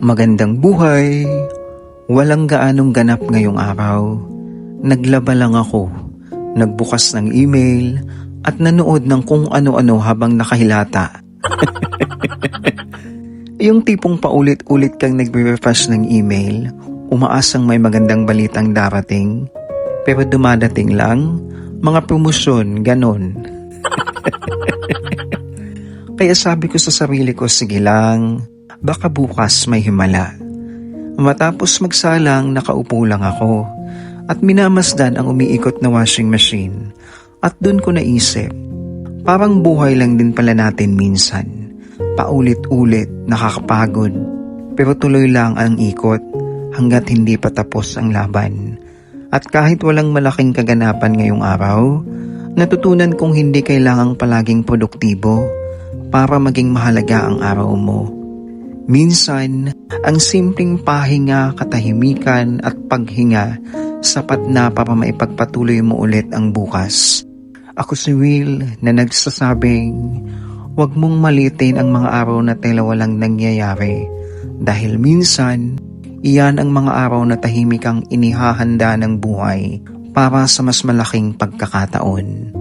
Magandang buhay! Walang gaanong ganap ngayong araw. Naglaba lang ako, nagbukas ng email, at nanood ng kung ano-ano habang nakahilata. Yung tipong paulit-ulit kang nagre-refresh ng email, umaasang may magandang balitang darating, pero dumadating lang, mga promosyon, ganon. Kaya sabi ko sa sarili ko, sige lang, baka bukas may himala. Matapos magsalang, nakaupo lang ako at minamasdan ang umiikot na washing machine. At dun ko naisip, parang buhay lang din pala natin minsan. Paulit-ulit, nakakapagod. Pero tuloy lang ang ikot hanggat hindi pa tapos ang laban. At kahit walang malaking kaganapan ngayong araw, natutunan kong hindi kailangang palaging produktibo para maging mahalaga ang araw mo. Minsan, ang simpleng pahinga, katahimikan at paghinga sapat na para maipagpatuloy mo ulit ang bukas. Ako si Will na nagsasabing, huwag mong malitin ang mga araw na tila walang nangyayari dahil minsan, iyan ang mga araw na tahimik ang inihahanda ng buhay para sa mas malaking pagkakataon.